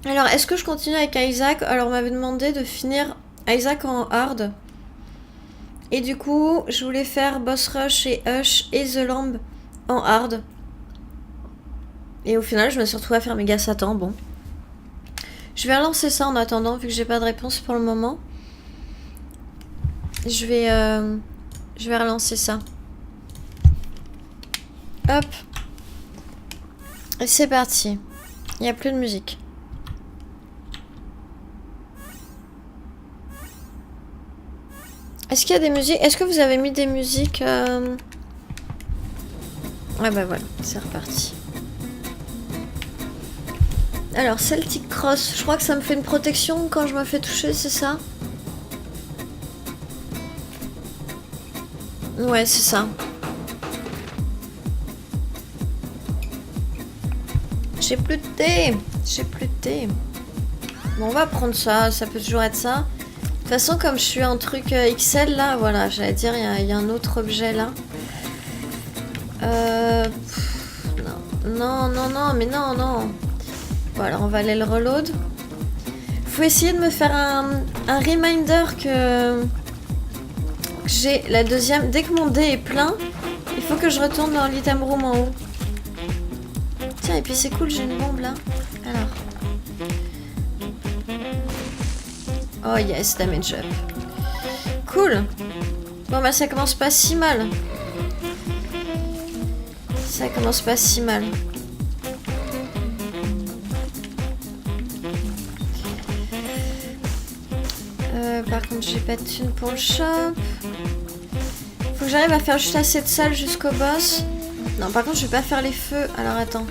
Alors, est-ce que je continue avec Isaac? Alors, on m'avait demandé de finir Isaac en hard. Et du coup, je voulais faire Boss Rush et Hush et The Lamb en hard. Et au final, je me suis retrouvée à faire Méga Satan. Bon. Je vais relancer ça en attendant, vu que j'ai pas de réponse pour le moment. Je vais relancer ça. Hop. Et c'est parti. Il n'y a plus de musique. Est-ce qu'il y a des musiques? Est-ce que vous avez mis des musiques Ouais bah voilà, c'est reparti. Alors, Celtic Cross, je crois que ça me fait une protection quand je me fais toucher, c'est ça? Ouais, c'est ça. J'ai plus de thé. J'ai plus de thé. Bon, on va prendre ça, ça peut toujours être ça. De toute façon, comme je suis en truc XL là, voilà, j'allais dire, il y a un autre objet là. Non, mais non. Bon, alors on va aller le reload. Faut essayer de me faire un reminder que j'ai la deuxième. Dès que mon dé est plein, il faut que je retourne dans l'item room en haut. Tiens, et puis c'est cool, j'ai une bombe là. Alors. Oh yes, damage up. Cool. Bon bah ça commence pas si mal. Ça commence pas si mal. Par contre j'ai pas de thune pour le shop. Faut que j'arrive à faire juste assez de salles jusqu'au boss. Non par contre je vais pas faire les feux. Alors attends.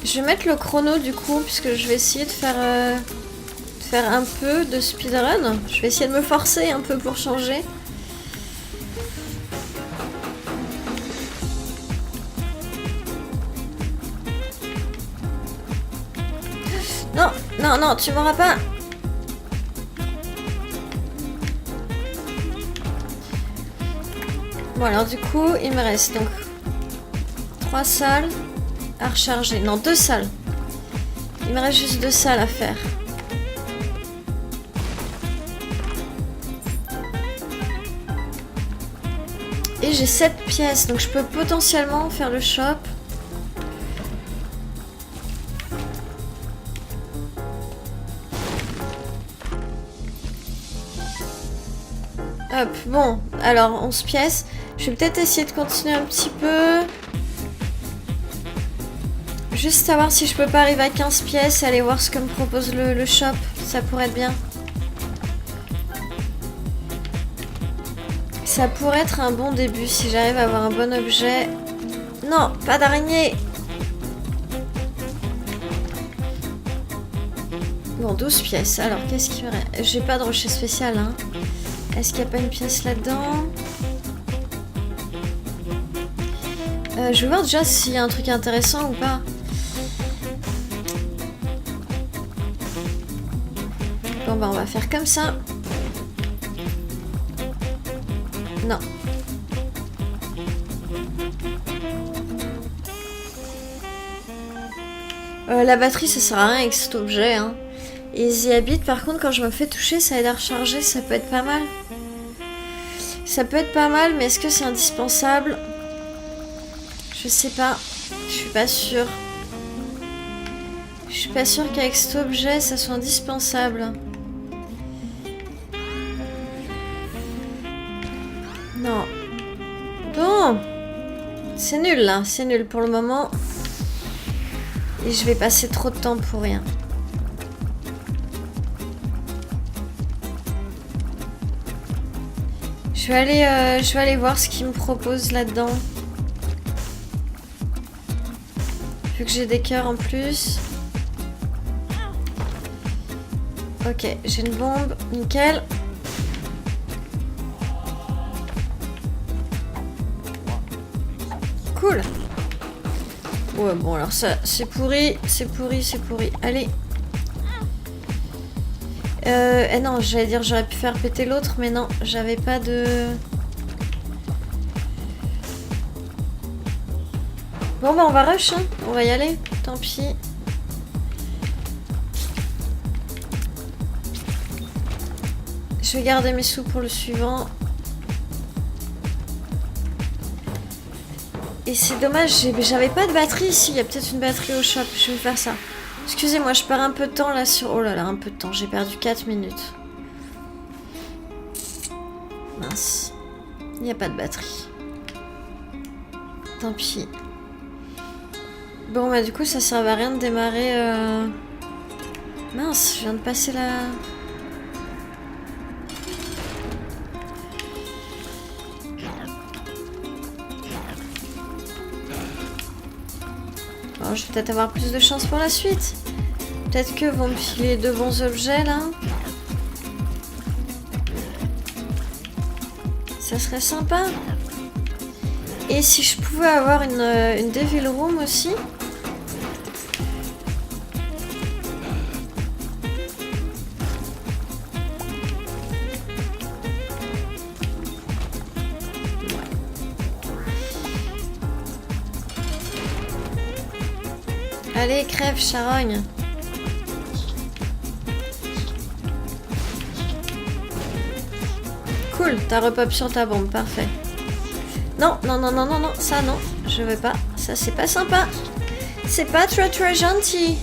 Je vais mettre le chrono du coup puisque je vais essayer de faire un peu de speedrun. Je vais essayer de me forcer un peu pour changer. Non, tu m'auras pas. Bon alors du coup, il me reste donc 3 salles à recharger. Non, 2 salles. Il me reste juste 2 salles à faire. Et j'ai 7 pièces, donc je peux potentiellement faire le shop. Hop, bon, alors 11 pièces. Je vais peut-être essayer de continuer un petit peu. Juste savoir si je peux pas arriver à 15 pièces, aller voir ce que me propose le shop. Ça pourrait être bien. Ça pourrait être un bon début si j'arrive à avoir un bon objet. Non, pas d'araignée. Bon, 12 pièces. Alors, qu'est-ce qu'il me reste? J'ai pas de rocher spécial, hein. Est-ce qu'il n'y a pas une pièce là-dedans? Je vais voir déjà s'il y a un truc intéressant ou pas. Bon, bah, on va faire comme ça. Non. La batterie, ça sert à rien avec cet objet, hein. Easy Habit, par contre, quand je me fais toucher, ça aide à recharger, ça peut être pas mal. Ça peut être pas mal, mais est-ce que c'est indispensable? Je sais pas. Je suis pas sûre. Je suis pas sûre qu'avec cet objet, ça soit indispensable. Non. Bon. C'est nul, là. C'est nul pour le moment. Et je vais passer trop de temps pour rien. Je vais aller voir ce qu'il me propose là-dedans. Vu que j'ai des cœurs en plus. Ok, j'ai une bombe. Nickel. Cool. Ouais, bon, alors ça, c'est pourri. Allez. Non, j'allais dire j'aurais pu faire péter l'autre, mais non, j'avais pas de... Bon bah on va rush, hein. On va y aller, tant pis. Je vais garder mes sous pour le suivant. Et c'est dommage, j'avais pas de batterie ici. Il y a peut-être une batterie au shop. Je vais faire ça. Excusez-moi, je perds un peu de temps là sur... Oh là là, un peu de temps. J'ai perdu 4 minutes. Mince. Il n'y a pas de batterie. Tant pis. Bon, bah du coup, ça sert à rien de démarrer... Mince, je viens de passer la... Bon, je vais peut-être avoir plus de chance pour la suite. Peut-être que vont me filer de bons objets, là. Ça serait sympa. Et si je pouvais avoir une Devil Room aussi. Allez, crève, charogne. Cool, t'as repop sur ta bombe, parfait. Non, non, non, non, non, non, ça non, je veux pas. Ça, c'est pas sympa. C'est pas très très gentil.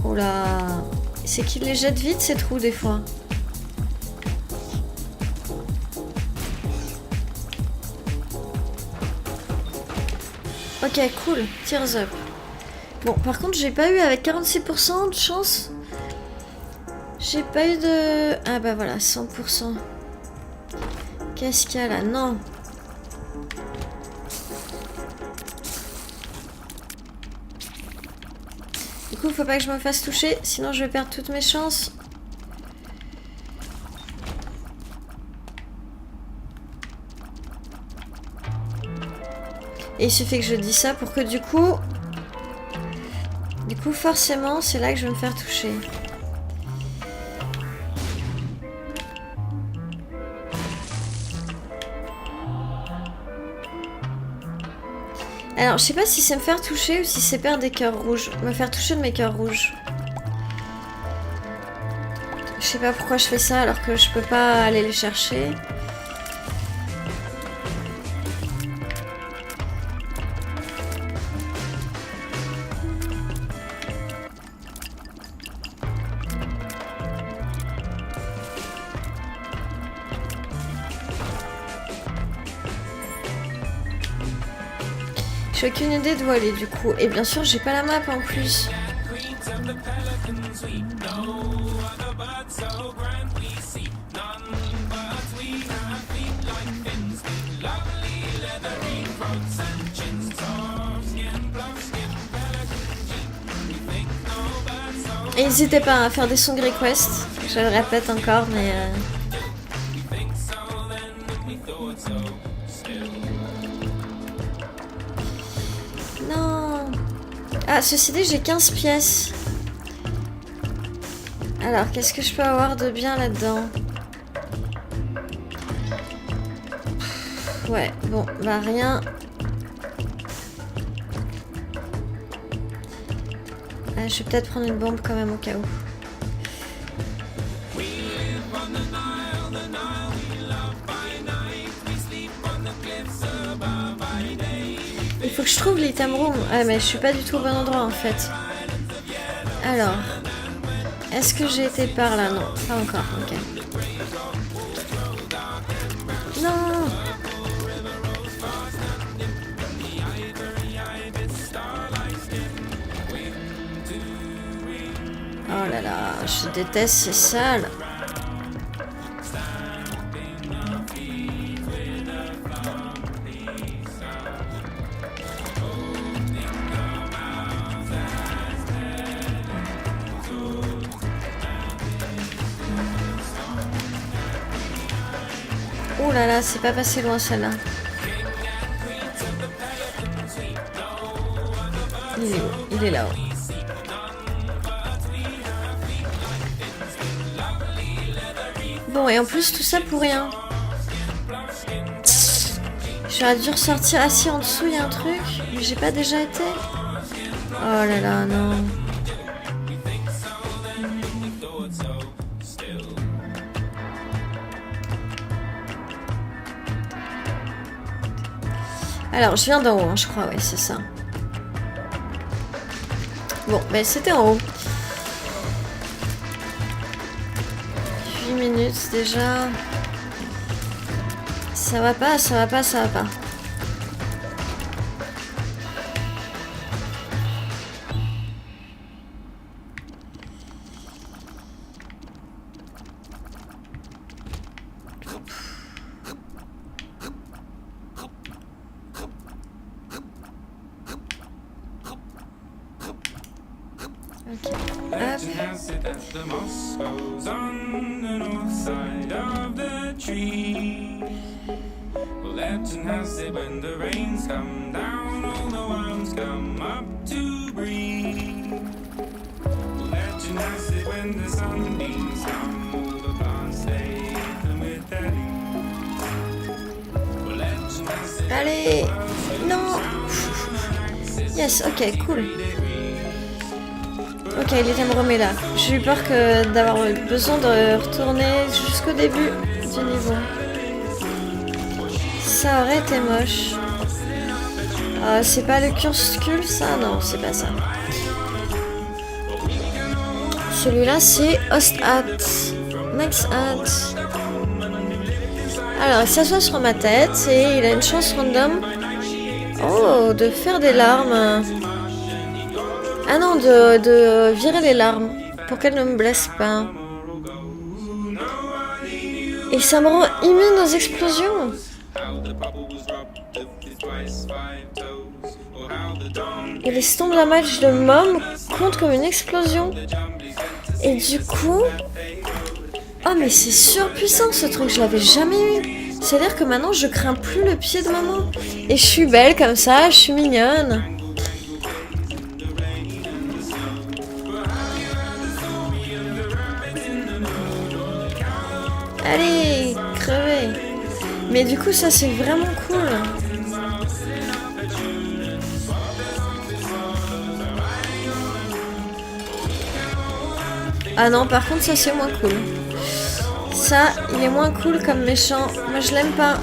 Oh là. C'est qu'il les jette vite, ces trous, des fois. Ok, cool. Tears up. Bon, par contre, j'ai pas eu avec 46% de chance. J'ai pas eu de... Ah bah voilà, 100%. Qu'est-ce qu'il y a là? Non. Du coup, faut pas que je me fasse toucher, sinon je vais perdre toutes mes chances. Et il suffit que je dise ça pour que du coup... forcément, c'est là que je vais me faire toucher. Alors, je sais pas si c'est me faire toucher ou si c'est perdre des cœurs rouges. Me faire toucher de mes cœurs rouges. Je sais pas pourquoi je fais ça alors que je peux pas aller les chercher. J'ai aucune idée d'où aller du coup. Et bien sûr, j'ai pas la map en plus. Et n'hésitez pas à faire des song requests. Je le répète encore, mais... Non. Ah, ceci dit, j'ai 15 pièces. Alors, qu'est-ce que je peux avoir de bien là-dedans? Ouais, bon, bah rien. Ah, je vais peut-être prendre une bombe quand même au cas où. Il faut que je trouve l'item room. Ah, mais je suis pas du tout au bon endroit en fait. Alors, est-ce que j'ai été par là? Non, pas encore. Ok. Non. Oh là là, je déteste ces salles. Oh là là, c'est pas passé loin celle-là. Il est où? Il est là-haut. Bon, et en plus, tout ça pour rien. J'aurais dû ressortir. Ah si, en dessous, il y a un truc. Mais j'ai pas déjà été. Oh là là, non. Alors, je viens d'en haut, hein, je crois, ouais, c'est ça. Bon, ben c'était en haut. 8 minutes déjà. Ça va pas, ça va pas, ça va pas. Legend has it that the moss grows on the north side of the tree. Well, legend has it when the rains come down, all the worms come up to breathe. Well, legend has it when the sunbeams come, all the plants they come with their leaves. Well, legend has it. Allez, non. Yes, ok, cool. Ok, l'item remet là. J'ai eu peur d'avoir besoin de retourner jusqu'au début du niveau. Ça aurait été moche. C'est pas le curscule ça? Non, c'est pas ça. Celui-là c'est Host Hat. Max Hat. Alors il s'assoit sur ma tête et il a une chance random. Oh, de faire des larmes. Ah non, de virer les larmes pour qu'elles ne me blessent pas. Et ça me rend immune aux explosions. Et les stompes damage de mom comptent comme une explosion. Et du coup... Oh mais c'est surpuissant ce truc, je l'avais jamais eu. C'est-à-dire que maintenant je crains plus le pied de maman. Et je suis belle comme ça, je suis mignonne. Allez, crevez. Mais du coup, ça, c'est vraiment cool. Ah non, par contre, ça, c'est moins cool. Ça, il est moins cool comme méchant. Moi, je l'aime pas.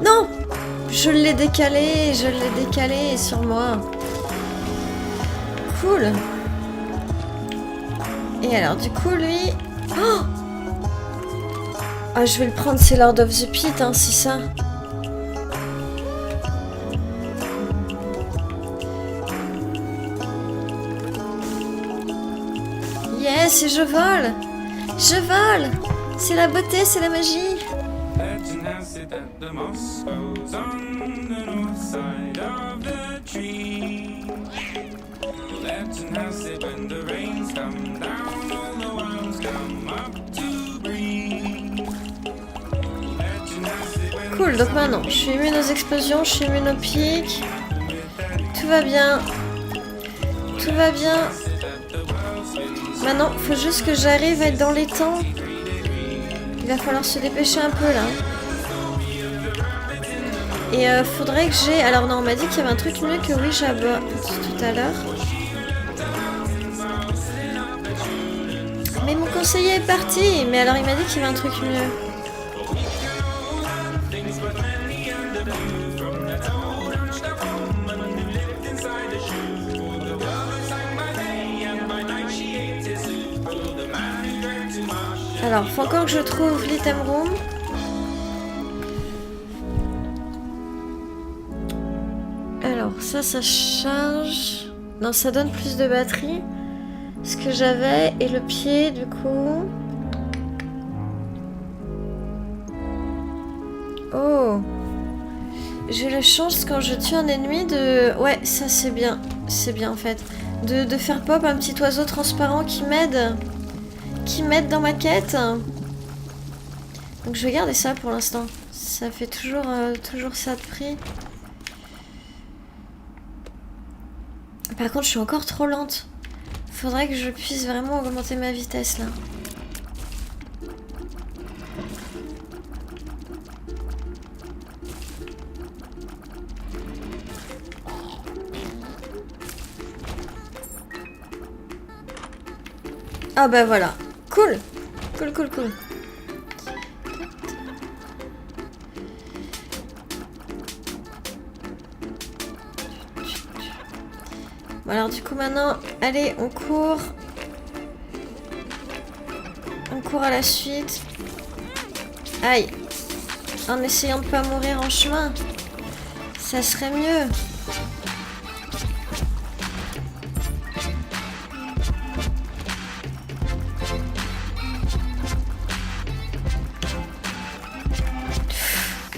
Non! Je l'ai décalé sur moi. Cool. Et alors, du coup, lui... Oh! Ah, je vais le prendre, c'est Lord of the Pit, hein, c'est ça. Yes, et je vole! Je vole! C'est la beauté, c'est la magie! Legend has it that the moss grows on the north side of the tree. Legend has it when the rains come down, all the worms come up to breathe. Legend has it when Cool, donc maintenant, je suis immune aux explosions, je suis immune aux pics. Tout va bien. Tout va bien. Maintenant, faut juste que j'arrive à être dans les temps. Il va falloir se dépêcher un peu là. Et faudrait que j'ai... Alors non, on m'a dit qu'il y avait un truc mieux que Wish Abba tout à l'heure. Mais mon conseiller est parti. Mais alors il m'a dit qu'il y avait un truc mieux. Alors, faut encore que je trouve l'item room. Alors, ça charge. Non, ça donne plus de batterie. Ce que j'avais et le pied, du coup. Oh. J'ai la chance quand je tue un ennemi de... Ouais, ça c'est bien. C'est bien en fait. De faire pop un petit oiseau transparent qui m'aide. Qui m'aide dans ma quête. Donc je vais garder ça pour l'instant. Ça fait toujours ça de prix. Par contre, je suis encore trop lente. Faudrait que je puisse vraiment augmenter ma vitesse là. Ah bah voilà. Cool. Cool, cool, cool. Bon alors du coup maintenant, allez, on court. On court à la suite. Aïe. En essayant de pas mourir en chemin. Ça serait mieux.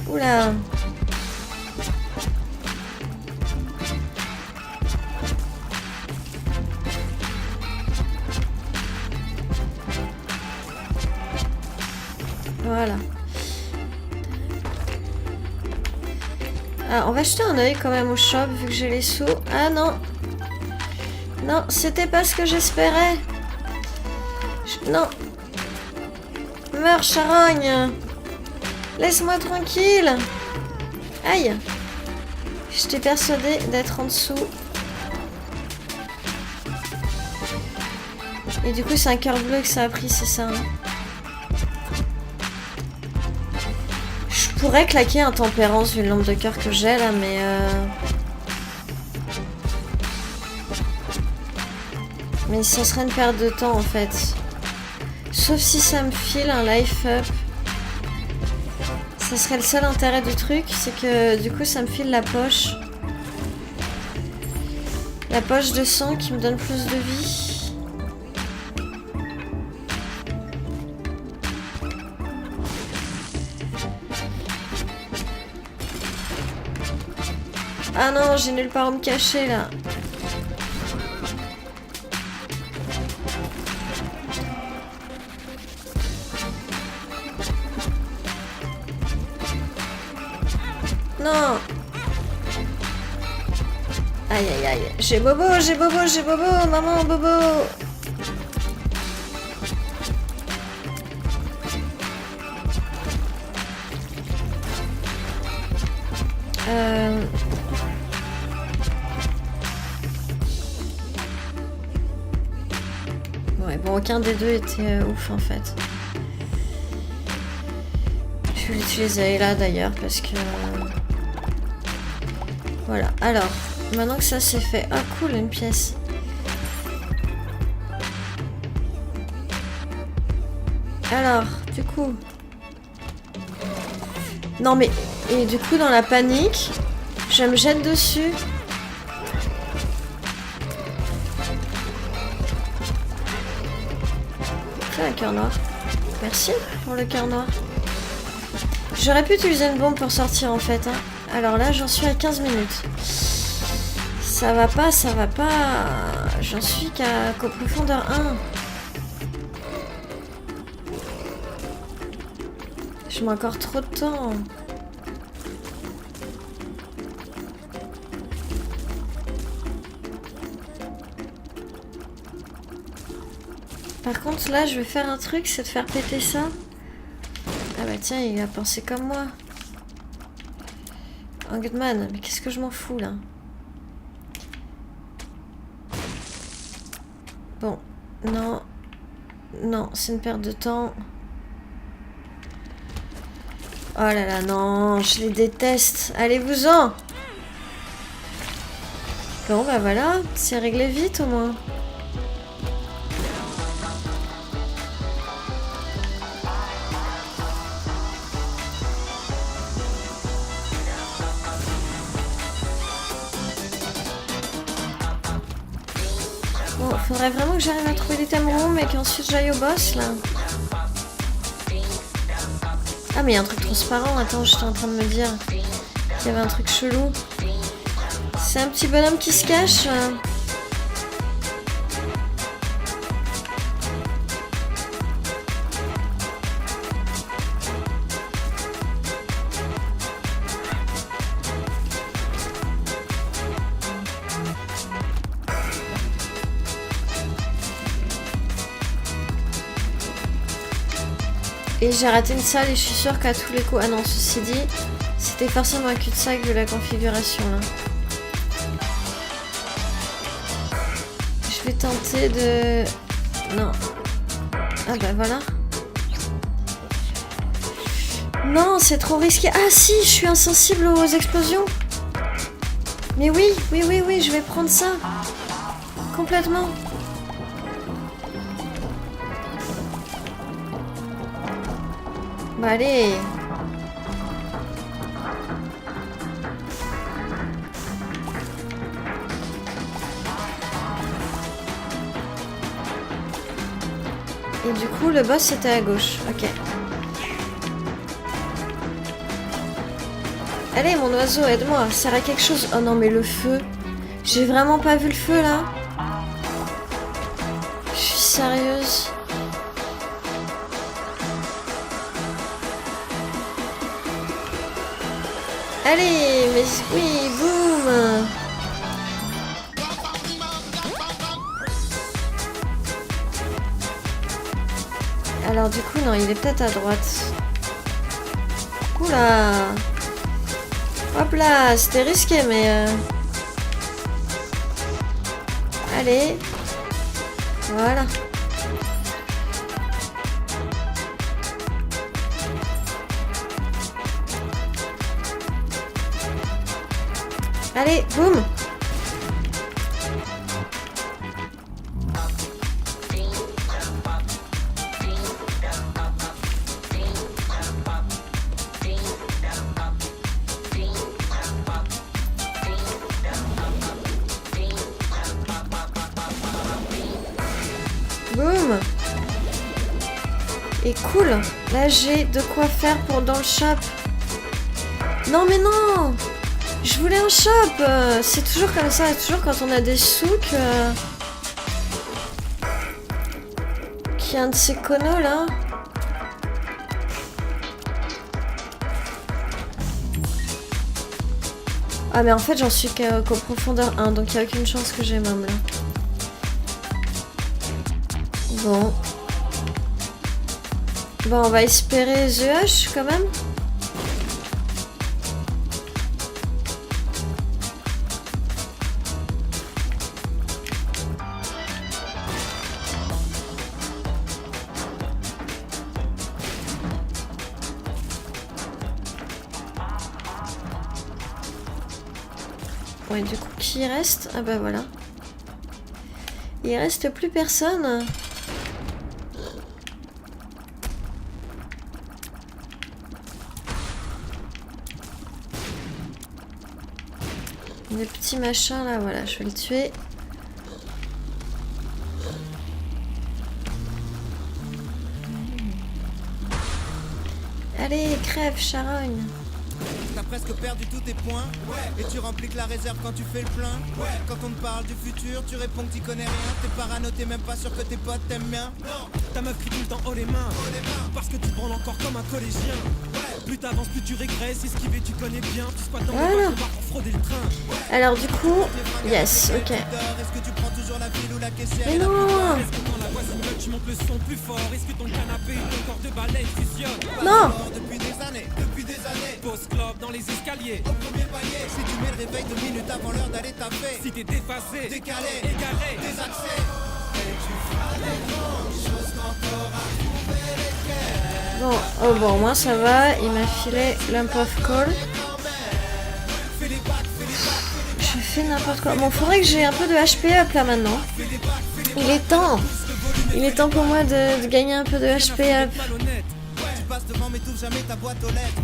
Oula. Voilà. Ah, on va jeter un œil quand même au shop vu que j'ai les sous. Ah non. Non, c'était pas ce que j'espérais. Non. Meurs, charogne. Laisse-moi tranquille. Aïe. J'étais persuadée d'être en dessous. Et du coup, c'est un cœur bleu que ça a pris, c'est ça, hein. Je pourrais claquer un tempérance vu le nombre de cœurs que j'ai là, mais ça serait une perte de temps en fait. Sauf si ça me file un life up. Ça serait le seul intérêt du truc, c'est que du coup ça me file la poche. La poche de sang qui me donne plus de vie. Ah non, j'ai nulle part où me cacher là. Non. Aïe aïe aïe. J'ai bobo, maman bobo. Ouais, bon, aucun des deux était ouf en fait. Je vais l'utiliser là d'ailleurs parce que... Voilà, alors, maintenant que ça c'est fait... Ah cool, une pièce. Alors, du coup... Non mais... Et du coup, dans la panique, je me jette dessus. C'est un cœur noir. Merci pour le cœur noir. J'aurais pu utiliser une bombe pour sortir en fait, hein. Alors là, j'en suis à 15 minutes. Ça va pas, ça va pas. J'en suis qu'au profondeur 1. Je mets encore trop de temps. Par contre, là, je vais faire un truc, c'est de faire péter ça. Ah bah tiens, il a pensé comme moi. Hangman, mais qu'est-ce que je m'en fous là? Bon, non. Non, c'est une perte de temps. Oh là là, non, je les déteste. Allez-vous-en! Bon, bah voilà, c'est réglé vite au moins. Bon, faudrait vraiment que j'arrive à trouver l'item room et qu'ensuite j'aille au boss là. Ah mais il y a un truc transparent, attends, j'étais en train de me dire qu'il y avait un truc chelou. C'est un petit bonhomme qui se cache. Et j'ai raté une salle et je suis sûre qu'à tous les coups... Ah non, ceci dit, c'était forcément un cul-de-sac vu la configuration là. Je vais tenter de... Non. Ah bah voilà. Non, c'est trop risqué. Ah si, je suis insensible aux explosions. Mais oui, je vais prendre ça. Complètement. Bah allez. Et du coup, le boss était à gauche. Ok. Allez, mon oiseau, aide-moi. Sert à quelque chose. Oh non, mais le feu. J'ai vraiment pas vu le feu, là. Je suis sérieuse. Allez, mais oui, boum. Alors du coup, non, il est peut-être à droite. Oula. Hop là, c'était risqué, mais... Allez. Voilà. Allez, boum. Boum. Et cool. Là, j'ai de quoi faire pour dans le shop. Non, mais non. Je voulais un shop. C'est toujours comme ça. Toujours quand on a des sous qu'il y a un de ces connos, là. Ah, mais en fait, j'en suis qu'au profondeur 1. Donc, il n'y a aucune chance que j'ai même, là. Bon. Bon, on va espérer The Hush quand même. Ouais, du coup, qui reste? Ah bah voilà. Il reste plus personne. Le petit machin là, voilà, je vais le tuer. Allez, crève, charogne. T'as presque perdu tous tes points, et tu remplis que la réserve quand tu fais le plein. Quand on te parle du futur, tu réponds que t'y connais rien. T'es parano, t'es même pas sûr que tes potes t'aiment bien. Ta meuf crie tout le temps haut les mains, parce que tu branles encore comme un collégien. Plus t'avances, plus tu régresses, esquiver tu connais bien. Tu squattes dans les bars pour frauder le train. Alors du coup, yes, ok. Est-ce que tu prends toujours la ville ou la caissière? Mais non. Est-ce que quand la voisine gueule, tu montes le son plus fort? Est-ce que ton canapé ou ton corps de balai fusionne? Non. Depuis des années, pose club dans les escaliers. Au premier palier, si tu mets le réveil 2 minutes avant l'heure d'aller taper. Si t'es déphasé, décalé, égaré, désaxé. Et tu feras les grandes choses quand t'auras trouvé les clés. Bon, oh bon, moi ça va, il m'a filé Lump of Coal. Je fais n'importe quoi. Bon, faudrait que j'ai un peu de HP up là maintenant. Il est temps. Il est temps pour moi de gagner un peu de HP up. Tu passes devant mais t'ouvres jamais ta boîte aux lettres.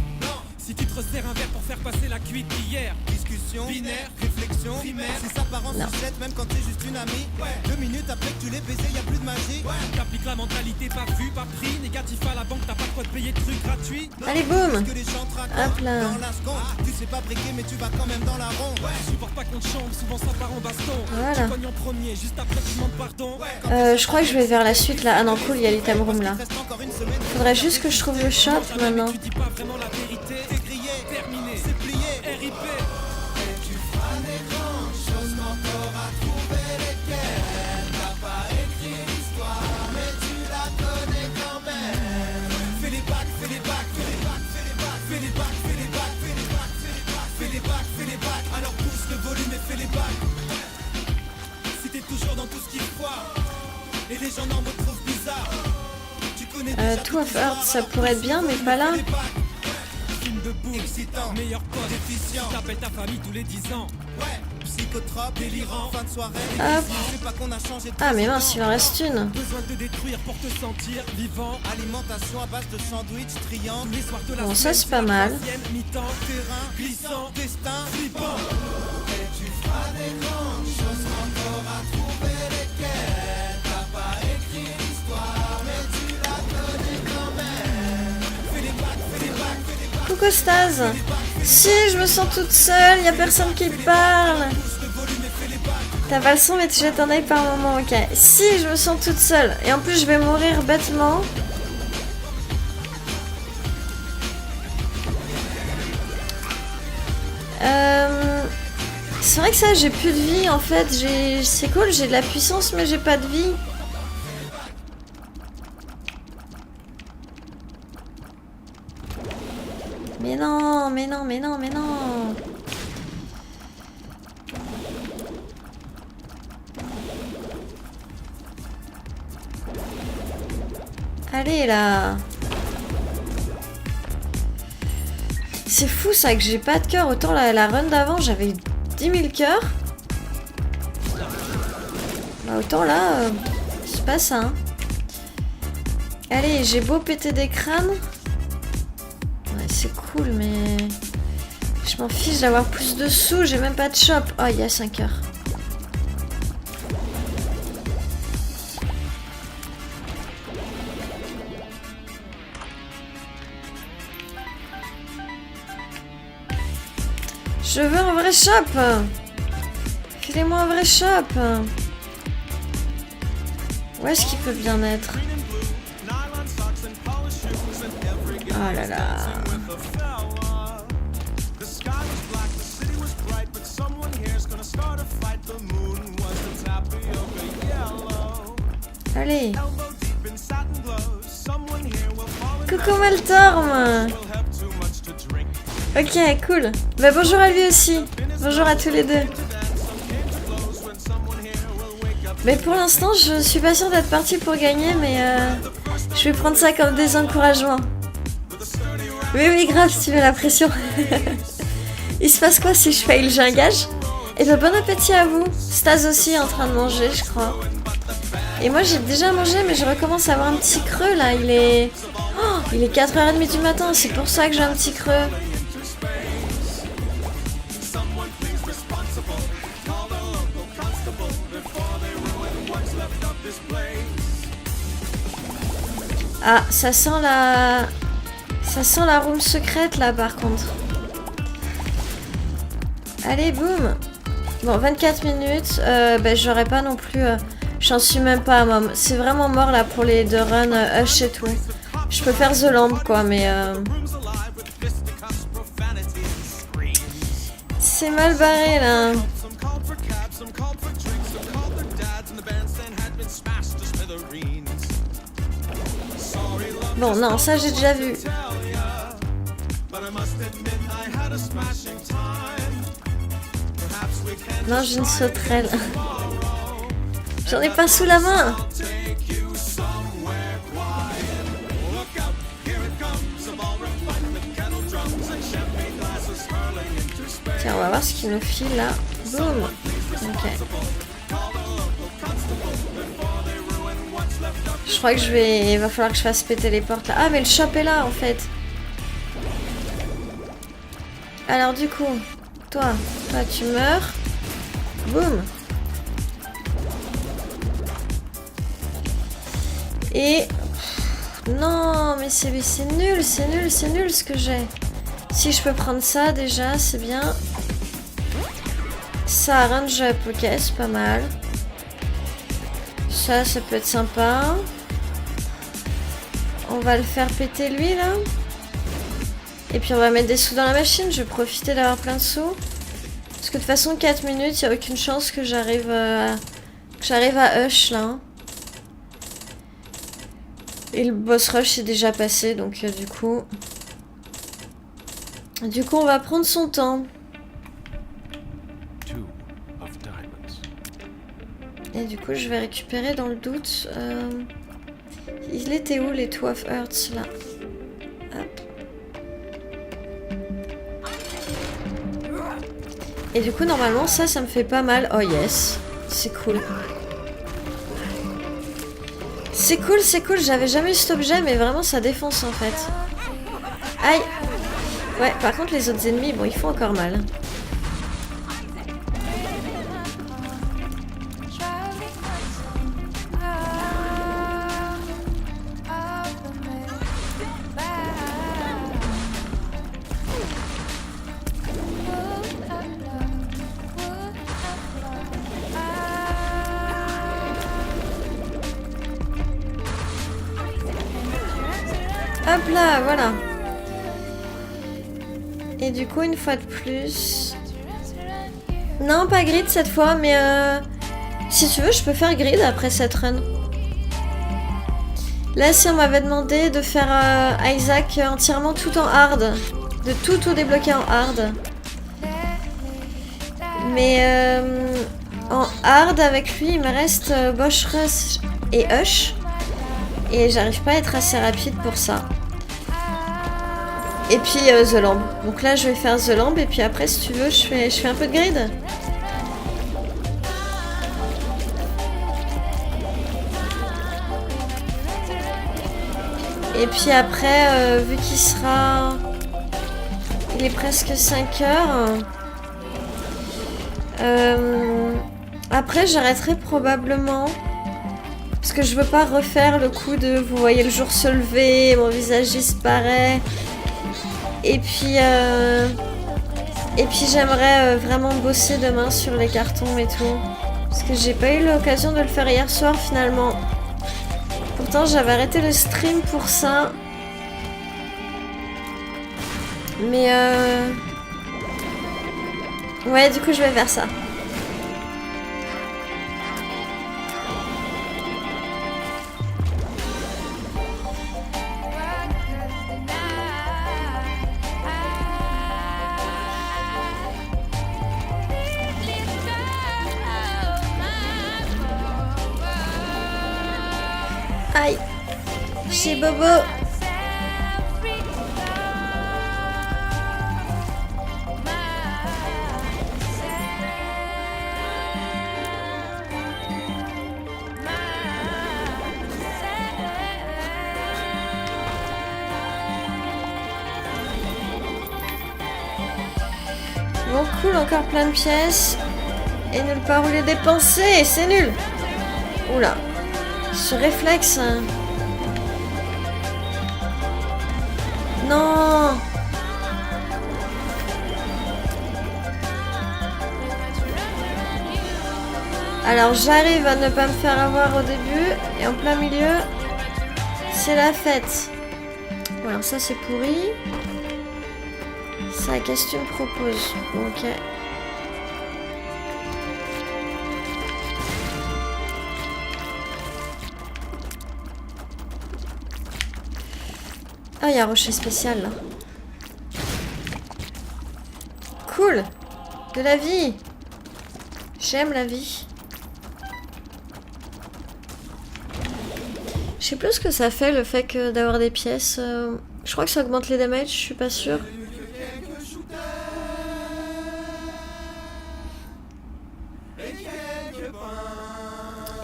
Si tu te resserres un verre pour faire passer la cuite d'hier. Discussion, binaire, réflexion, primaire. Si ça part en sucette même quand t'es juste une amie. 2 minutes après que tu l'aies baisé, y'a plus de magie. T'appliques la mentalité pas vu, pas pris. Négatif à la banque, t'as pas de quoi te payer de trucs gratuits. Allez, boum. Que les gens te racontent Hop là. dans la seconde. Tu sais pas briquer mais tu vas quand même dans la ronde. Je supporte pas qu'on te chambre, souvent ça part en baston. Voilà. Tu cognes en premier, juste après tu demandes pardon. Je crois que je vais vers la suite là. Ah non, cool, il y a l'item room là. Faudrait juste que je trouve le shop maintenant. Tu dis pas vraiment la vérité. T'es grillé, terminé, c'est plié, RIP. Et tu feras les grandes choses quand t'auras trouvé lesquelles. T'as pas écrit l'histoire, mais tu la connais quand même. Fais les bacs, fais les bacs, fais les bacs, fais les bacs, fais les bacs, fais les bacs, fais les bacs, fais les bacs, fais les bacs. Alors pousse le volume et fais les bacs. Si t'es toujours dans tout ce qui te foire, et les gens en me trouvent bizarre. Two of Hearts, ça pourrait être bien, mais pas là. Film de boue, excitant, meilleur code efficient. T'appelles ta famille tous les 10 ans. Ouais, psychotrope, délirant, fin de soirée. Hop. C'est pas qu'on a changé de Ah, mais président. mince, il en reste une. Besoin de te détruire pour te sentir vivant. Alimentation à base de sandwich, triangle. Les soirs de la Bon, ça, semaine, c'est pas mal. troisième mi-temps, terrain glissant, destin flippant. Et tu feras des grandes choses encore à trouver lesquelles. T'as pas écrit l'histoire, mais tu la connais quand même. Fais des bacs, fais des bacs, fais des bacs. Coucou Staz. Si, je me sens toute seule, y a personne qui parle. T'as pas le son, mais tu jettes un œil par moment, ok. Si, je me sens toute seule. Et en plus, je vais mourir bêtement. C'est vrai que ça, j'ai plus de vie en fait. C'est cool, j'ai de la puissance, mais j'ai pas de vie. Mais non, mais non, mais non, mais non. Allez là. C'est fou ça que j'ai pas de cœur. Autant la run d'avant j'avais 10 000 cœurs. Bah autant là, c'est pas ça. Hein. Allez, j'ai beau péter des crânes. Ouais, c'est cool mais... Je m'en fiche d'avoir plus de sous, j'ai même pas de shop. Oh, il y a 5 heures. Je veux un vrai shop. Filez-moi un vrai shop. Où est-ce qu'il peut bien être? Oh là là. Allez. Coucou Maltorm. Ok, cool. Bah bonjour à lui aussi. Bonjour à tous les deux. Mais pour l'instant, je suis pas sûre d'être partie pour gagner, mais je vais prendre ça comme des encouragements. Oui, oui, grave, si tu veux la pression. Il se passe quoi si je fail? J'ai un gage? Et bah bon appétit à vous. Staz aussi est en train de manger, je crois. Et moi, j'ai déjà mangé, mais je recommence à avoir un petit creux, là. Il est 4h30 du matin, c'est pour ça que j'ai un petit creux. Ah, ça sent la room secrète là par contre. Allez, boum. Bon, 24 minutes. Ben, j'aurais pas non plus... J'en suis même pas à mom. C'est vraiment mort là pour les deux runs Hush et tout. Je peux faire The Lamb quoi, mais... C'est mal barré là. Bon, non, ça j'ai déjà vu. Non, j'ai une sauterelle. J'en ai pas sous la main. Tiens, on va voir ce qu'il nous file là. Boum. Ok. Je crois que il va falloir que je fasse péter les portes là. Ah mais le shop est là en fait. Alors du coup, toi tu meurs. Boum. Et... Non mais c'est nul ce que j'ai. Si je peux prendre ça déjà, c'est bien. Ça, range up, ok, c'est pas mal. Ça peut être sympa. On va le faire péter lui là. Et puis on va mettre des sous dans la machine. Je vais profiter d'avoir plein de sous. Parce que de toute façon 4 minutes, il n'y a aucune chance que j'arrive à Hush là. Et le boss rush est déjà passé. Donc du coup on va prendre son temps. Et du coup je vais récupérer dans le doute. Il était où les Two of Hearts là? Hop. Et du coup normalement ça me fait pas mal. Oh yes, c'est cool. C'est cool, j'avais jamais eu cet objet mais vraiment ça défonce en fait. Aïe. Ouais, par contre les autres ennemis, bon ils font encore mal. Hop là, voilà. Et du coup, une fois de plus... Non, pas grid cette fois, mais si tu veux, je peux faire grid après cette run. Là, si on m'avait demandé de faire Isaac entièrement tout en hard, de tout débloquer en hard. Mais en hard, avec lui, il me reste Boss Rush et Hush. Et j'arrive pas à être assez rapide pour ça. Et puis The Lamb. Donc là je vais faire The Lamb et puis après si tu veux je fais un peu de grid. Et puis après vu qu'il sera... Il est presque 5 heures. Après j'arrêterai probablement. Parce que je veux pas refaire le coup de vous voyez le jour se lever, mon visage disparaît. Et puis j'aimerais vraiment bosser demain sur les cartons et tout. Parce que j'ai pas eu l'occasion de le faire hier soir finalement. Pourtant j'avais arrêté le stream pour ça. Mais ouais du coup je vais faire ça. Aïe, chez Bobo. Bon cool, encore plein de pièces. Et nulle part où les dépenser, c'est nul. Oula. Ce réflexe. Non. Alors j'arrive à ne pas me faire avoir au début. Et en plein milieu, c'est la fête. Bon alors ça c'est pourri. Ça, qu'est-ce que tu me proposes? Ok. Ah, il y a un rocher spécial là. Cool. De la vie. J'aime la vie. Je sais plus ce que ça fait le fait que d'avoir des pièces. Je crois que ça augmente les damages, je suis pas sûre.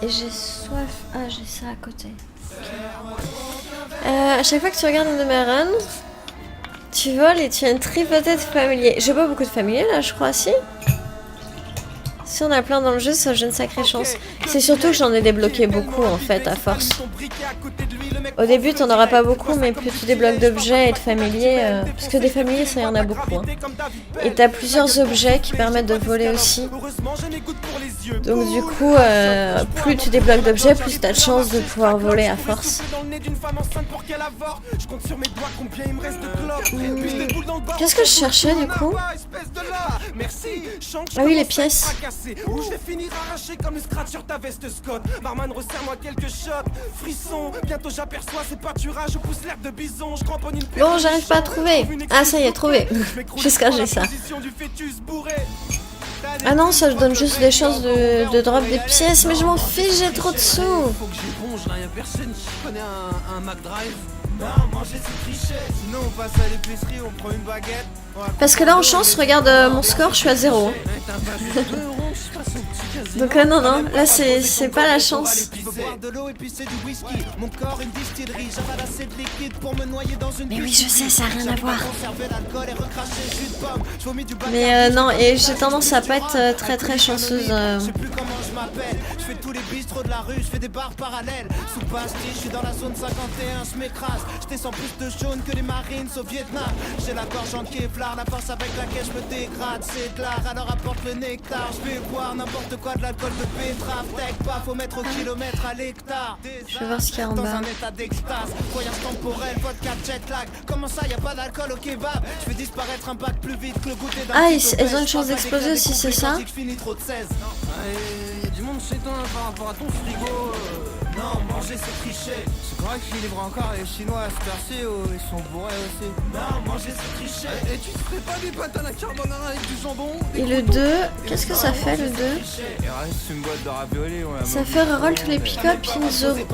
Et j'ai soif. Ah, j'ai ça à côté. À chaque fois que tu regardes une de mes runs, tu voles et tu as une tripoté de familiers. J'ai pas beaucoup de familiers là, je crois, si. Si on a plein dans le jeu, ça j'ai une sacrée chance. C'est surtout que j'en ai débloqué beaucoup en fait, à force. Au début, t'en auras pas beaucoup, mais plus tu débloques d'objets et de familiers, parce que des familiers, ça y en a beaucoup. Hein. Et t'as plusieurs objets qui permettent de voler aussi. Donc du coup, plus tu débloques d'objets, plus t'as de chance de pouvoir voler à force. Qu'est-ce que je cherchais du coup? Ah oui, les pièces. Bon, j'arrive pas à trouver. Ah, ça y est, trouvé. Jusqu'à j'ai ça. Ah non, ça je donne juste des chances de drop des pièces, mais je m'en fiche, j'ai trop de sous. Faut que j'éponge, là y'a personne qui connaît un McDrive. Non, manger c'est tricher. Sinon on passe à l'épicerie, on prend une baguette. Parce que là, en chance, regarde mon score, je suis à 0. Donc non, non, là c'est pas la chance. Je veux boire de l'eau et puis c'est du whisky. Mon corps une distillerie, j'avale assez de liquide pour me noyer dans une. Mais oui, je sais, ça a rien à voir. Conserver l'alcool et recracher le jus de pomme. Je vomis du Mais non, et j'ai tendance à pas être très chanceuse. Je sais plus comment je m'appelle. Je fais tous les bistrots de la rue, je fais des bars parallèles. Sous pastille, je suis dans la zone 51, je m'écrase. Je descends plus de jaune que les Marines au Vietnam. J'ai la gorge en Kevlar, la force avec laquelle je me dégrade, c'est de l'art, alors apporte le nectar. Je vais boire n'importe quoi, de l'alcool de betterave. Tech pas, faut mettre au kilomètre à l'hectare. Je vais voir ce qu'il y a en Dans bas. un état d'extase, voyage temporel, vodka, jet lag. Comment ça, y a pas d'alcool au kebab? Je fais disparaître un bac plus vite que le goûter d'un Ah, petit elles ont une obèse. chance d'exploser aussi, c'est ça? Je finis trop de 16. Y a du monde chez toi par rapport à ton frigo. Non, manger c'est tricher. C'est correct qu'ils livrent encore les Chinois à cette heure-ci ou ils sont bourrés aussi. Non, manger c'est tricher. Et tu te ferais pas des pâtes à la carbonara avec du jambon? Et le 2, qu'est-ce que ça fait le 2? Il reste une boîte de raviolis, on la Ça mange. fait reroll tous les pick-up in the...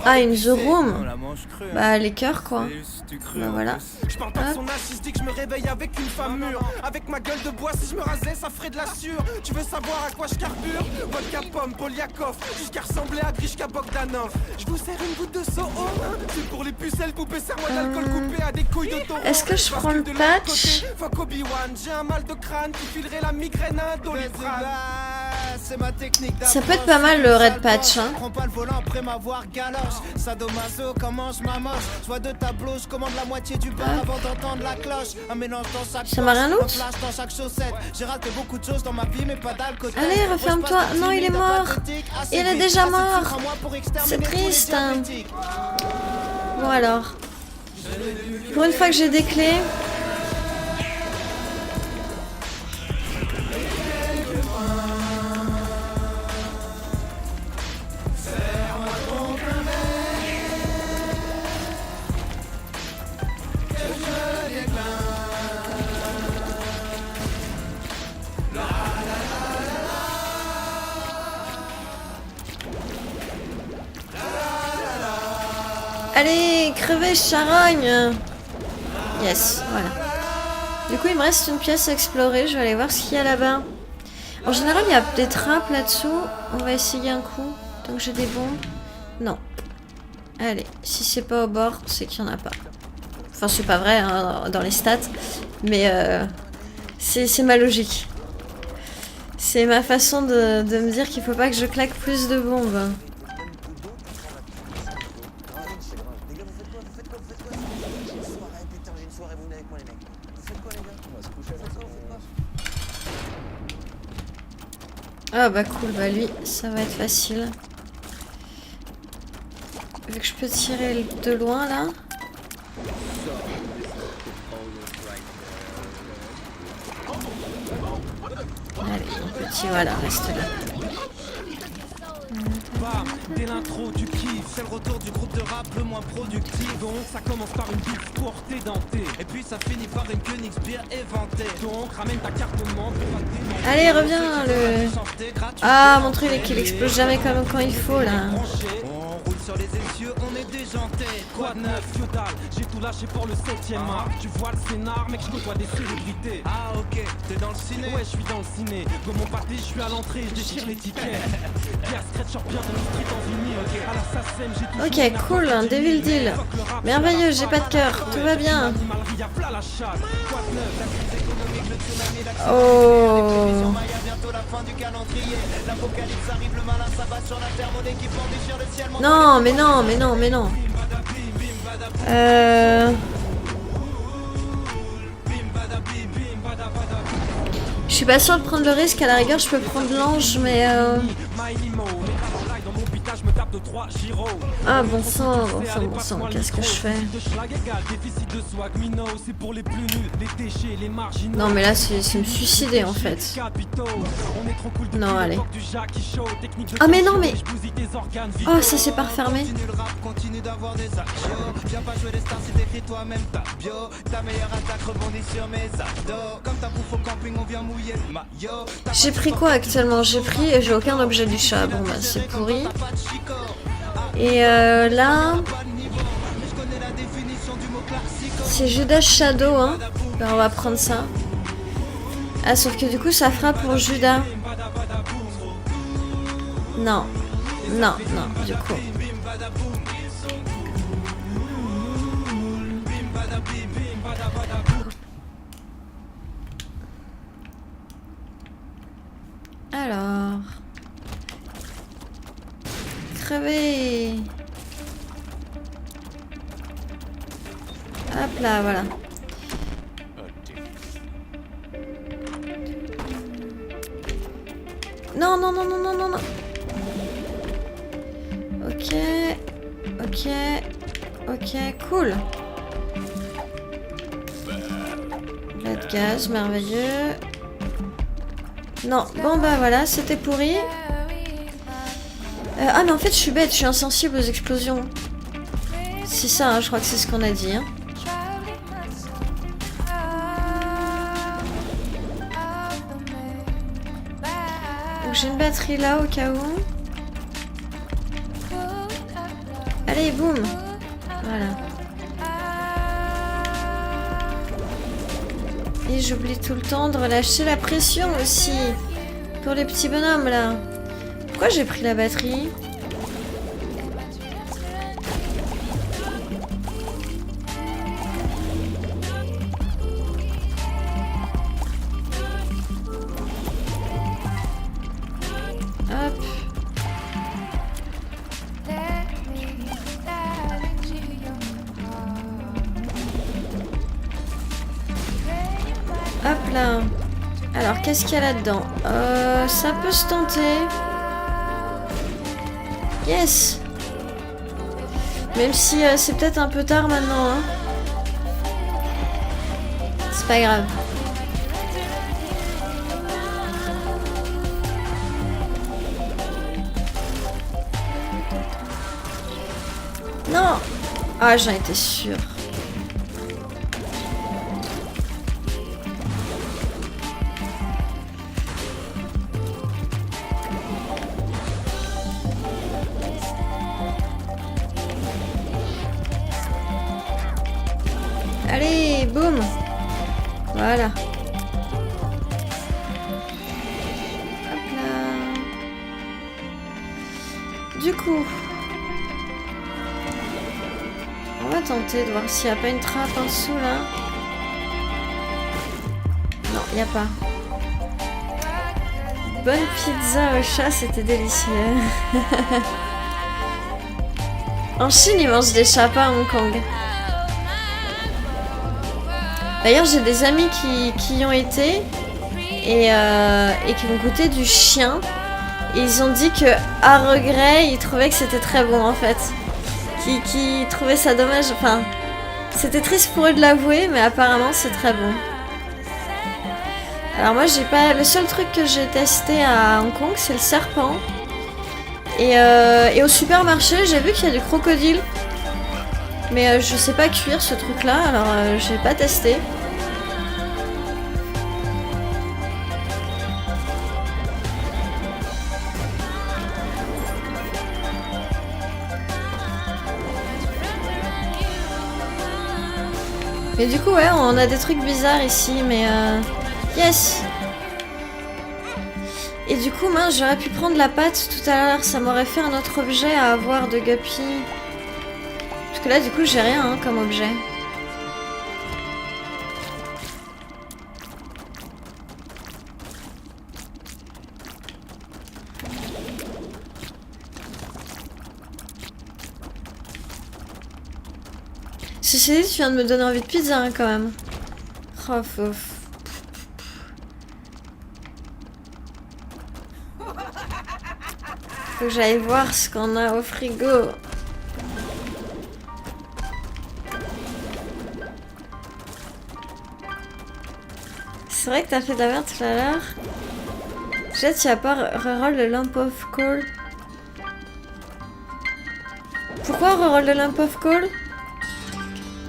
Ah, in the On room. la mange crue. Bah, les cœurs, quoi. C'est du cru, Bah en voilà. plus. Je parle pas de son narcissique, je me réveille avec une femme mûre. Avec ma gueule de bois, si je me rasais, ça ferait de la sûre. Tu veux savoir à quoi je carbure? Vodka pomme, Poliakov, jusqu'à ressembler à Grishka Bogdanov. Je vous sers une goutte de Soho, hein? C'est pour les pucelles, poupées, serre-moi d'alcool coupé à des couilles de taureau. Est-ce que je prends le patch? Fuck Obi-Wan, j'ai un mal de crâne qui filerait la migraine à un Doliprane. C'est ma technique. Ça peut être pas mal le red patch, hein. Prends pas le volant après m'avoir galoche. Sadomaso, comment je m'amoche? Soit de tableau, je commande la moitié du bar avant d'entendre la cloche. Un mélange dans chaque Ça m'a rien poche, loot? un flash dans chaque chaussette. J'ai raté beaucoup de choses dans ma vie, mais pas d'alcool. Allez, referme-toi. Non, il est mort. Il est déjà mort. C'est triste, hein. Bon alors. Pour une fois que j'ai des clés... Allez, crevez, charogne. Yes, voilà. Du coup, il me reste une pièce à explorer. Je vais aller voir ce qu'il y a là-bas. En général, il y a des trappes là-dessous. On va essayer un coup. Tant que j'ai des bombes. Non. Allez, si c'est pas au bord, c'est qu'il y en a pas. Enfin, c'est pas vrai hein, dans les stats. Mais c'est ma logique. C'est ma façon de me dire qu'il faut pas que je claque plus de bombes. Ah bah cool, bah lui, ça va être facile. Vu que je peux tirer de loin là. Allez, mon petit, voilà, reste là. Bam, dès l'intro tu kiffes, c'est le retour du groupe de rap le moins productif. Donc ça commence par une bite portée dentée, et puis ça finit par une Königsbier éventée. Donc ramène ta carte de membre. Allez, reviens le... Ah, mon truc qu'il explose jamais comme quand il faut là. On roule sur les essieux, on est déjanté. Quoi de neuf, feudal, j'ai tout lâché pour le 7ème art. Tu vois le scénar, mec, je côtoie des célébrités. Ah ok, t'es dans le ciné? Ouais, je suis dans le ciné. Comme mon pâté, je suis à l'entrée, je déchire les tickets. Pierre Scratcher, bien dans le street en vinyle. À la SACEM, j'ai toujours Ok, cool, un Devil Deal. Merveilleux, j'ai pas de cœur, tout va bien. Oh. Non, mais non, mais non, mais non. Je suis pas sûre de prendre le risque, à la rigueur je peux prendre l'ange, mais de 3 gyros. Ah bon sang, qu'est-ce que je fais? Non mais là c'est me suicider en fait. Non allez. Ah mais non mais... Oh ça c'est pas refermé. J'ai pris quoi actuellement? J'ai aucun objet du chat. Bon bah c'est pourri. Et là... C'est Judas Shadow hein. Ben, on va prendre ça. Ah sauf que du coup ça fera pour Judas. Non. Non, non, du coup. Alors... Crever. Hop là, voilà. Non, non, non, non, non, non, non. Ok. Ok. Ok, cool. Là de gaz, merveilleux. Non, bon bah voilà, c'était pourri. Ah mais en fait je suis bête, je suis insensible aux explosions. C'est ça, hein, je crois que c'est ce qu'on a dit. Hein. Donc j'ai une batterie là au cas où. Allez, boum. Voilà. Et j'oublie tout le temps de relâcher la pression aussi. Pour les petits bonhommes là. Pourquoi j'ai pris la batterie? Hop. Hop là. Alors qu'est-ce qu'il y a là-dedans? Ça peut se tenter. Yes. Même si c'est peut-être un peu tard maintenant. Hein. C'est pas grave. Non. Ah, j'en étais sûre. Allez, boum. Voilà. Hop là. Du coup, on va tenter de voir s'il n'y a pas une trappe en dessous là. Non, il n'y a pas. Bonne pizza au chat, c'était délicieux. En Chine, ils mangent des chats, pas à Hong Kong. D'ailleurs, j'ai des amis qui y ont été et qui ont goûté du chien. Et ils ont dit que, à regret, ils trouvaient que c'était très bon en fait. Qui trouvaient ça dommage. Enfin, c'était triste pour eux de l'avouer, mais apparemment c'est très bon. Alors moi, j'ai pas. Le seul truc que j'ai testé à Hong Kong, c'est le serpent. Et au supermarché, j'ai vu qu'il y a du crocodile. Mais je sais pas cuire ce truc là, alors j'ai pas testé. Mais du coup ouais, on a des trucs bizarres ici, mais yes. Et du coup mince, j'aurais pu prendre la pâte tout à l'heure, ça m'aurait fait un autre objet à avoir de Guppy. Parce que là, du coup, j'ai rien hein, comme objet. Ceci dit, tu viens de me donner envie de pizza hein, quand même. Oh, Faut que j'aille voir ce qu'on a au frigo. C'est vrai que t'as fait de la merde tout à l'heure. Déjà, tu vas pas reroll le Lamp of Coal. Pourquoi reroll le Lamp of Coal?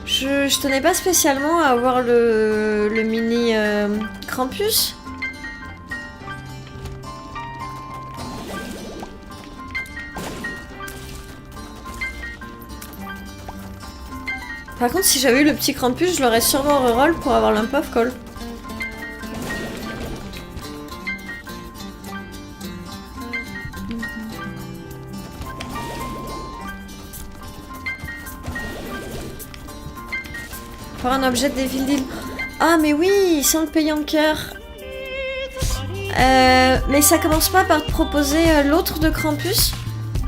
Je tenais pas spécialement à avoir le mini Krampus. Par contre, si j'avais eu le petit Krampus, je l'aurais sûrement reroll pour avoir Lamp of Coal. Pour un objet de Devil Deal. Ah mais oui, sans le payer en cœur. Mais ça commence pas par te proposer l'autre de Krampus.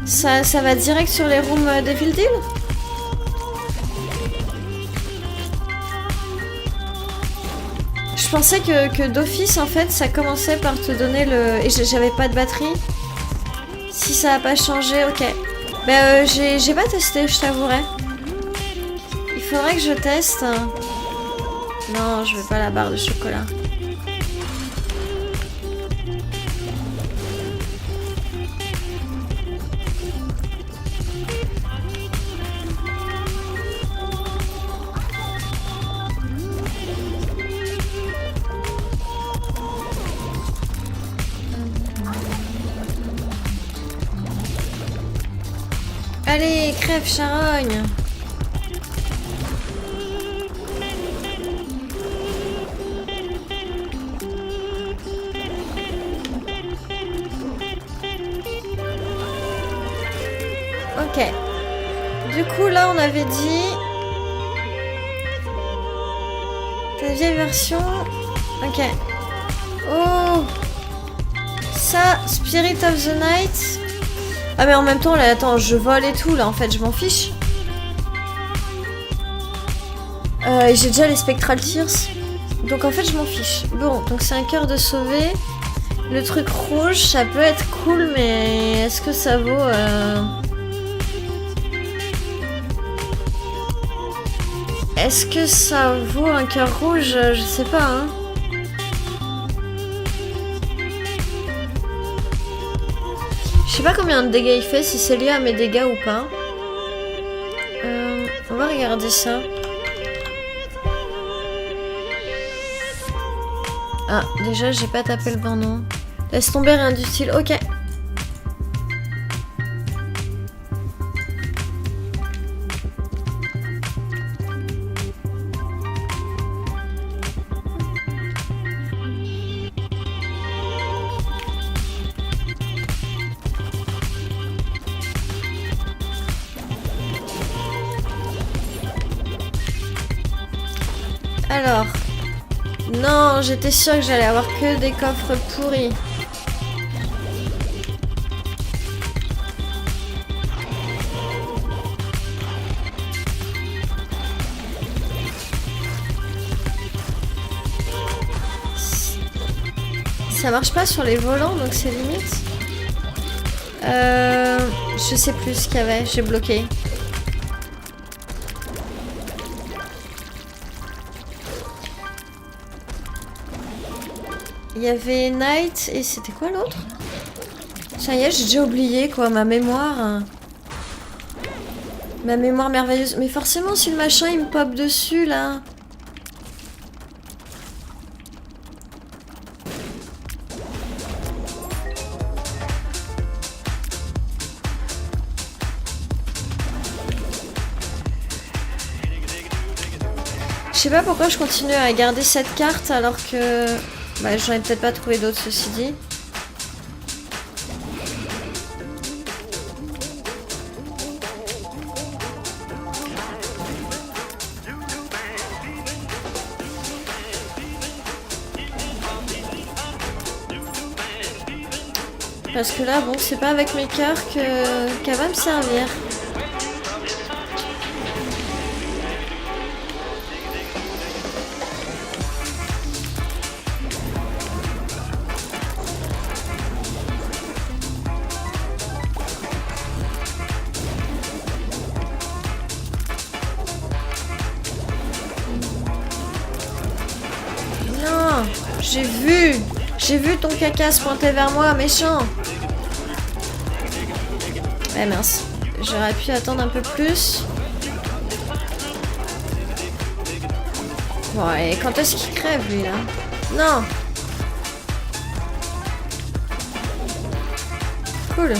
Ça va direct sur les rooms Devil Deal. Je pensais que d'office en fait ça commençait par te donner le... Et j'avais pas de batterie. Si ça a pas changé, ok. Bah j'ai pas testé, je t'avouerai. Il faudrait que je teste. Non, je veux pas la barre de chocolat. Allez, crève charogne. Ok. Du coup, là, on avait dit... La vieille version... Ok. Oh! Ça, Spirit of the Night... Ah mais en même temps, là, attends, je vole et tout, là, en fait, je m'en fiche. Et j'ai déjà les Spectral Tears. Donc, en fait, je m'en fiche. Bon, donc c'est un cœur de sauver. Le truc rouge, ça peut être cool, mais est-ce que ça vaut... Est-ce que ça vaut un cœur rouge? Je sais pas, hein. Je sais pas combien de dégâts il fait, si c'est lié à mes dégâts ou pas. On va regarder ça. Ah, déjà, j'ai pas tapé le bon nom. Laisse tomber, rien d'utile. Ok. Alors, non, j'étais sûre que j'allais avoir que des coffres pourris. Ça marche pas sur les volants, donc c'est limite. Je sais plus ce qu'il y avait, j'ai bloqué. Il y avait Night et c'était quoi l'autre? Ça y est, j'ai déjà oublié quoi, ma mémoire. Ma mémoire merveilleuse. Mais forcément, si le machin il me pop dessus là. Je sais pas pourquoi je continue à garder cette carte alors que... Bah, j'en ai peut-être pas trouvé d'autres, ceci dit. Parce que là, bon, c'est pas avec mes cœurs qu'elle va me servir. J'ai vu ton caca se pointer vers moi, méchant. Eh mince. J'aurais pu attendre un peu plus. Bon, et quand est-ce qu'il crève, lui, là? Non. Cool.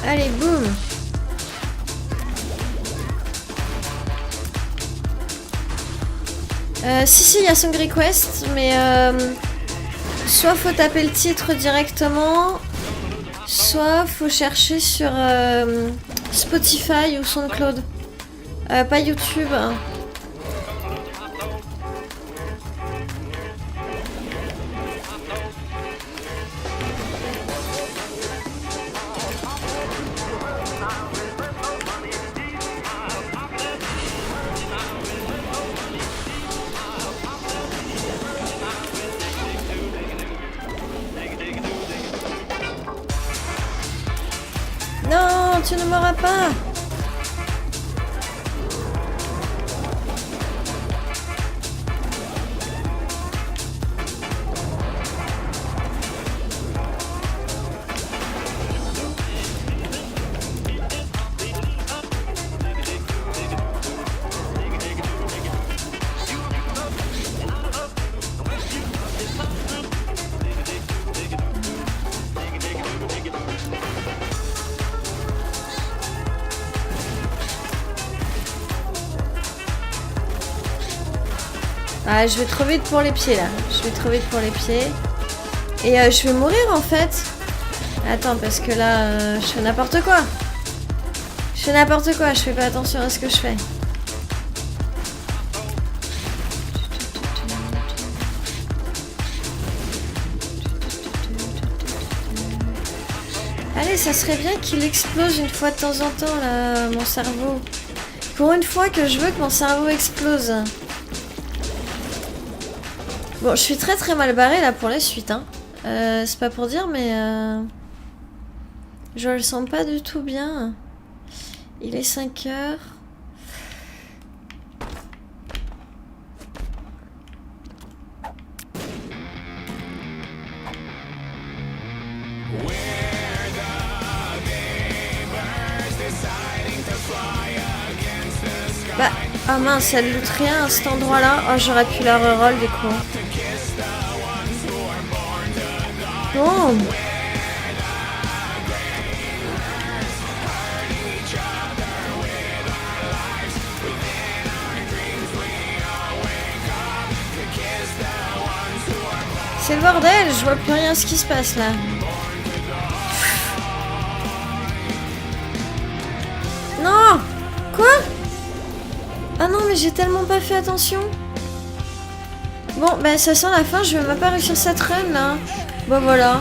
Allez, boum. Si, il y a Song Request, mais soit faut taper le titre directement, soit faut chercher sur Spotify ou SoundCloud. Pas YouTube. Hein. Non, tu ne m'auras pas. Ah, je vais trop vite pour les pieds là. Je vais trop vite pour les pieds. Et je vais mourir en fait. Attends, parce que là, je fais n'importe quoi. Je fais n'importe quoi, je fais pas attention à ce que je fais. Allez, ça serait bien qu'il explose une fois de temps en temps là, mon cerveau. Pour une fois que je veux que mon cerveau explose. Bon, je suis très très mal barrée là pour la suite, hein. C'est pas pour dire, mais je le sens pas du tout bien. Il est 5 heures. Bah, ah mince, elle loot rien à cet endroit-là. Oh, j'aurais pu la reroll du coup. Bon. C'est le bordel, je vois plus rien ce qui se passe là. Non! Quoi? Ah non, mais j'ai tellement pas fait attention. Bon, bah ça sent la fin, je vais même pas réussir cette run là. Bon voilà.